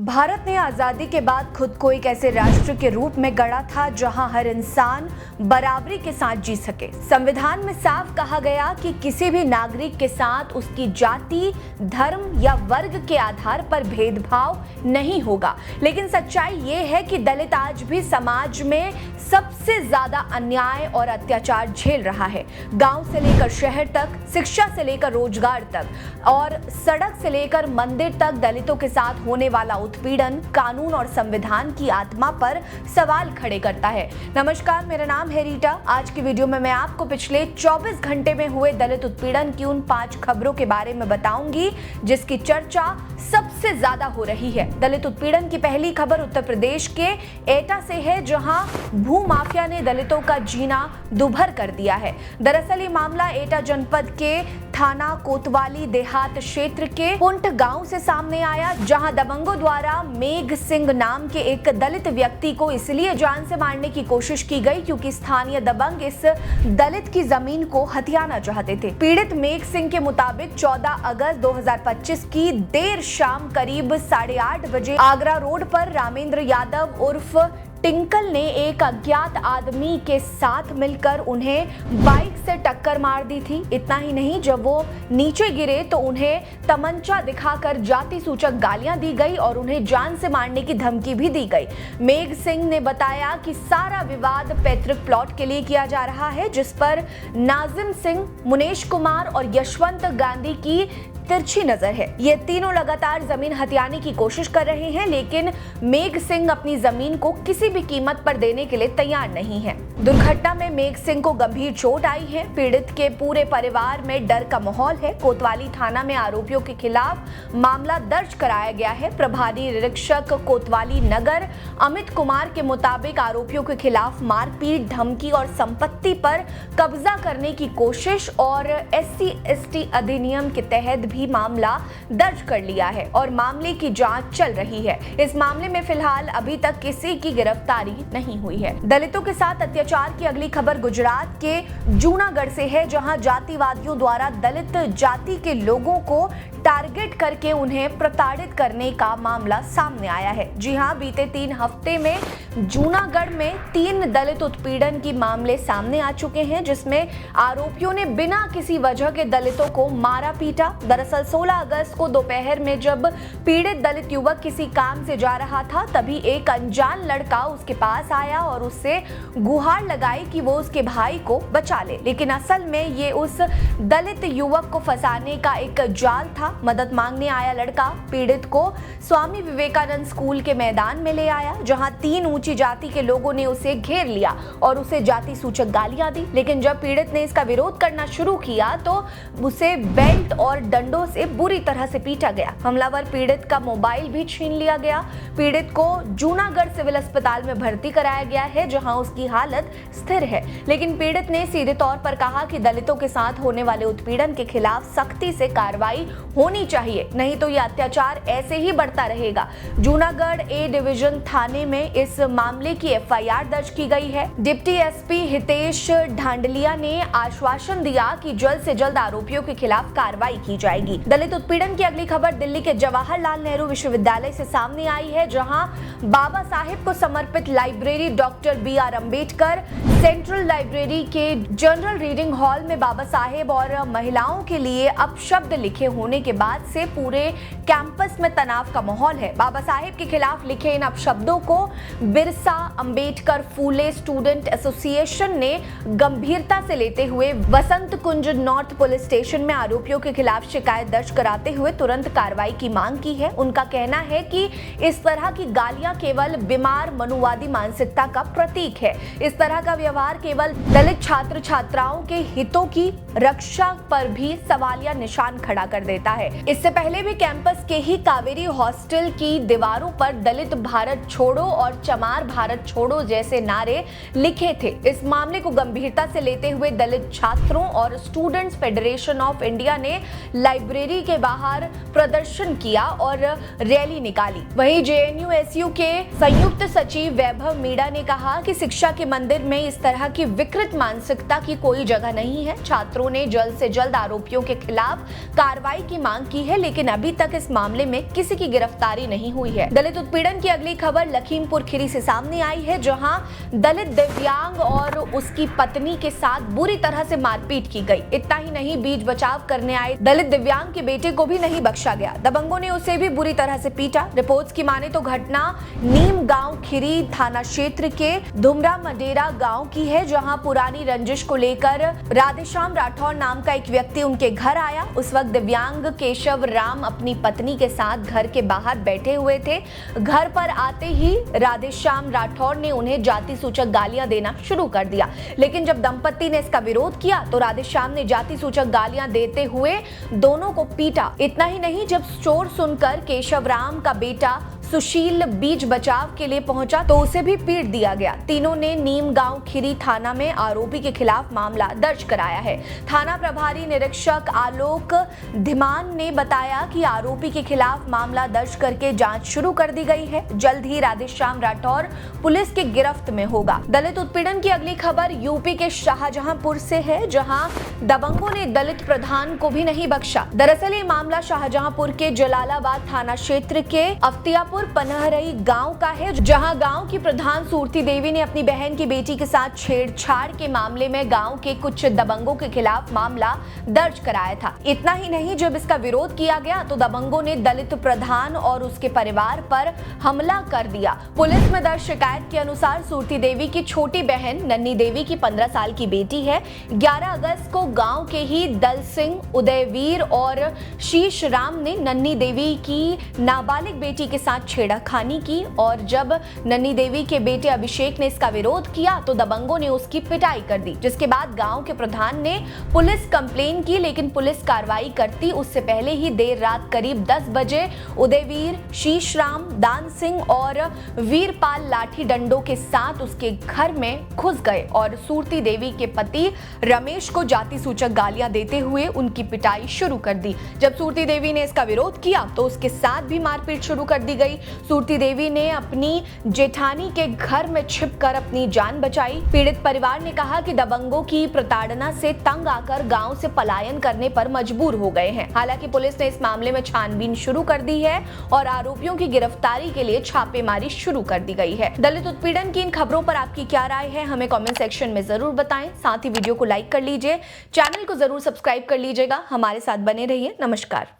भारत ने आजादी के बाद खुद को एक ऐसे राष्ट्र के रूप में गढ़ा था जहां हर इंसान बराबरी के साथ जी सके। संविधान में साफ कहा गया कि किसी भी नागरिक के साथ उसकी जाति, धर्म या वर्ग के आधार पर भेदभाव नहीं होगा। लेकिन सच्चाई ये है कि दलित आज भी समाज में सबसे ज्यादा अन्याय और अत्याचार झेल रहा है। गांव से लेकर शहर तक, शिक्षा से लेकर रोजगार तक और सड़क से लेकर मंदिर तक दलितों के साथ होने वाला उत्पीड़न कानून और संविधान की आत्मा पर सवाल खड़े करता है। नमस्कार, मेरा नाम है रीटा। आज की वीडियो में मैं आपको पिछले 24 घंटे में हुए दलित उत्पीड़न की उन 5 खबरों के बारे में बताऊंगी जिसकी चर्चा सबसे ज्यादा हो रही है। दलित उत्पीड़न की पहली खबर उत्तर प्रदेश के एटा से है, जहां भूमाफिया ने दलितों का जीना दुभर कर दिया है। दरअसल ये मामला एटा जनपद के थाना कोतवाली देहात क्षेत्र के पुंट गांव से सामने आया, जहां दबंगों द्वारा मेघ सिंह नाम के एक दलित व्यक्ति को इसलिए जान से मारने की कोशिश की गई क्योंकि स्थानीय दबंग इस दलित की जमीन को हथियाना चाहते थे। पीड़ित मेघ सिंह के मुताबिक 14 अगस्त 2025 की देर शाम करीब 8:30 बजे आगरा रोड पर रामेंद्र यादव उर्फ टिंकल ने एक अज्ञात आदमी के साथ मिलकर उन्हें बाइक से टक्कर मार दी थी। इतना ही नहीं, जब वो नीचे गिरे तो उन्हें तमंचा दिखाकर जाति सूचक गालियां दी गई और उन्हें जान से मारने की धमकी भी दी गई। मेघ सिंह ने बताया कि सारा विवाद पैतृक प्लॉट के लिए किया जा रहा है, जिस पर नाजिम सिंह, मुनेश कुमार और यशवंत गांधी की तिरछी नजर है। ये तीनों लगातार जमीन हथियाने की कोशिश कर रहे हैं, लेकिन मेघ सिंह अपनी जमीन को किसी भी कीमत पर देने के लिए तैयार नहीं है। दुर्घटना में मेघ सिंह को गंभीर चोट आई है। पीड़ित के पूरे परिवार में डर का माहौल है। कोतवाली थाना में आरोपियों के खिलाफ मामला दर्ज कराया गया है। प्रभारी निरीक्षक कोतवाली नगर अमित कुमार के मुताबिक आरोपियों के खिलाफ मारपीट, धमकी और संपत्ति पर कब्जा करने की कोशिश और SC/ST अधिनियम के तहत भी मामला दर्ज कर लिया है और मामले की जांच चल रही है। इस मामले में फिलहाल अभी तक किसी की गिरफ्तारी नहीं हुई है। दलितों के साथ अत्याचार की अगली खबर गुजरात के जूनागढ़ से है, जहां जातिवादियों द्वारा दलित जाति के लोगों को टारगेट करके उन्हें प्रताड़ित करने का मामला सामने आया है। जी हां, बीते 3 हफ्ते में जूनागढ़ में 3 दलित उत्पीड़न की मामले सामने आ चुके हैं, जिसमें आरोपियों ने बिना किसी वजह के दलितों को मारा पीटा। दरअसल 16 अगस्त को दोपहर में जब पीड़ित दलित युवक किसी काम से जा रहा था, तभी एक अनजान लड़का उसके पास आया और उससे गुहार लगाई कि वो उसके भाई को बचा ले, लेकिन असल में ये उस दलित युवक को फंसाने का एक जाल था। मदद मांगने आया लड़का पीड़ित को स्वामी विवेकानंद स्कूल के मैदान में ले आया, जहां 3 ऊंची जाति के लोगों ने उसे घेर लिया और उसे जाति सूचक गालियां दी। लेकिन जब पीड़ित ने इसका विरोध करना शुरू किया तो उसे बेल्ट और डंडों से बुरी तरह से पीटा गया। हमलावर पीड़ित का मोबाइल भी छीन लिया गया। पीड़ित को जूनागढ़ सिविल अस्पताल में भर्ती कराया गया है, जहां उसकी हालत स्थिर है। लेकिन पीड़ित ने सीधे तौर पर कहा कि दलितों के साथ होने वाले उत्पीड़न के खिलाफ सख्ती से कार्रवाई होनी चाहिए, नहीं तो यह अत्याचार ऐसे ही बढ़ता रहेगा। जूनागढ़ A डिवीजन थाने में इस मामले की FIR दर्ज की गई है। डिप्टी SP हितेश ढांडलिया ने आश्वासन दिया कि जल्द से जल्द आरोपियों के खिलाफ कार्रवाई की जाएगी। दलित उत्पीड़न की अगली खबर दिल्ली के जवाहरलाल नेहरू विश्वविद्यालय से सामने आई है, जहां बाबा साहेब को समर्पित library doctor BR Ambedkar central library के जनरल रीडिंग हॉल में बाबा साहेब और महिलाओं के लिए अपशब्द लिखे होने के बाद से पूरे कैंपस में तनाव का माहौल है। बाबा साहेब के खिलाफ लिखे इन अपशब्दों को बिरसा अंबेडकर फूले स्टूडेंट एसोसिएशन ने गंभीरता से लेते हुए वसंत कुंज नॉर्थ पुलिस स्टेशन में आरोपियों के खिलाफ शिकायत दर्ज कराते हुए तुरंत कार्रवाई की मांग की है। उनका कहना है कि इस तरह की गालियां केवल बीमार मनुवादी मानसिकता का प्रतीक है। इस तरह का व्यवहार केवल दलित छात्र छात्राओं के हितों की रक्षा पर भी सवालिया निशान खड़ा कर देता है। इससे पहले भी कैंपस के ही कावेरी हॉस्टल की दीवारों पर दलित भारत छोड़ो और चमार भारत छोड़ो जैसे नारे लिखे थे। इस मामले को गंभीरता से लेते हुए दलित छात्रों और स्टूडेंट्स फेडरेशन ऑफ इंडिया ने लाइब्रेरी के बाहर प्रदर्शन किया और रैली निकाली। वहीं JNU-SU के संयुक्त सचिव वैभव मीणा ने कहा कि शिक्षा के मंदिर में इस तरह की विकृत मानसिकता की कोई जगह नहीं है। छात्रों खबरों ने जल्द से जल्द आरोपियों के खिलाफ कार्रवाई की मांग की है, लेकिन अभी तक इस मामले में किसी की गिरफ्तारी नहीं हुई है। दलित उत्पीड़न की अगली खबर लखीमपुर खीरी से सामने आई है, जहां दलित दिव्यांग और उसकी पत्नी के साथ बुरी तरह से मारपीट की गई। इतना ही नहीं, बीच बचाव करने आए दलित दिव्यांग के बेटे को भी नहीं बख्शा गया। दबंगों ने उसे भी बुरी तरह से पीटा। रिपोर्ट्स की माने तो घटना नीम गांव खीरी थाना क्षेत्र के धुमरा मडेरा गांव की है, जहां पुरानी रंजिश को लेकर राधेश्याम राठौर नाम का एक व्यक्ति उनके घर आया। उस वक्त दिव्यांग केशव राम अपनी पत्नी के साथ घर के बाहर बैठे हुए थे। घर पर आते ही राधेश्याम राठौर ने उन्हें जाति सूचक गालियां देना शुरू कर दिया, लेकिन जब दंपति ने इसका विरोध किया तो राधेश्याम ने जाति सूचक गालियां देते हुए दोनों को पीटा। इतना ही नहीं, जब शोर सुनकर केशव राम का बेटा सुशील बीच बचाव के लिए पहुंचा तो उसे भी पीट दिया गया। तीनों ने नीम गांव खीरी थाना में आरोपी के खिलाफ मामला दर्ज कराया है। थाना प्रभारी निरीक्षक आलोक धीमान ने बताया कि आरोपी के खिलाफ मामला दर्ज करके जांच शुरू कर दी गई है। जल्द ही राधेश्याम राठौर पुलिस की गिरफ्त में होगा। दलित उत्पीड़न की अगली खबर यूपी के शाहजहांपुर से है, जहां दबंगों ने दलित प्रधान को भी नहीं बख्शा। दरअसल ये मामला शाहजहांपुर के जलालाबाद थाना क्षेत्र के अफ्तियापुर पनहरई गांव का है, जहां गांव की प्रधान सूरती देवी ने अपनी बहन की बेटी के साथ छेड़छाड़ के मामले में गांव के कुछ दबंगों के खिलाफ मामला दर्ज कराया था। इतना ही नहीं, जब इसका विरोध किया गया तो दबंगों ने दलित प्रधान और उसके परिवार पर हमला कर दिया। पुलिस में दर्ज शिकायत के अनुसार सूरती देवी की छोटी बहन नन्नी देवी की 15 साल की बेटी है। 11 अगस्त को गांव के ही दल सिंह, उदयवीर और शीश राम ने नन्नी देवी की नाबालिग बेटी के साथ छेड़खानी की, और जब नन्नी देवी के बेटे अभिषेक ने इसका विरोध किया तो दबंगों ने उसकी पिटाई कर दी, जिसके बाद गांव के प्रधान ने पुलिस कंप्लेन की, लेकिन पुलिस कार्रवाई करती उससे पहले ही देर रात करीब 10 बजे उदयवीर, शीश राम, दान सिंह और वीरपाल लाठी डंडों के साथ उसके घर में घुस गए और सूरती देवी के पति रमेश को जाति सूचक गालियां देते हुए उनकी पिटाई शुरू कर दी। जब सूरती देवी ने इसका विरोध किया तो उसके साथ भी मारपीट शुरू कर दी गई। सूरती देवी ने अपनी जेठानी के घर में छिपकर अपनी जान बचाई। पीड़ित परिवार ने कहा कि दबंगों की प्रताड़ना से तंग आकर गांव से पलायन करने पर मजबूर हो गए हैं। हालांकि पुलिस ने इस मामले में छानबीन शुरू कर दी है और आरोपियों की गिरफ्तारी के लिए छापेमारी शुरू कर दी गई है। दलित उत्पीड़न की इन खबरों पर आपकी क्या राय है, हमें कमेंट सेक्शन में जरूर बताएं। साथ ही वीडियो को लाइक कर लीजिए, चैनल को जरूर सब्सक्राइब कर लीजिएगा। हमारे साथ बने रहिए। नमस्कार।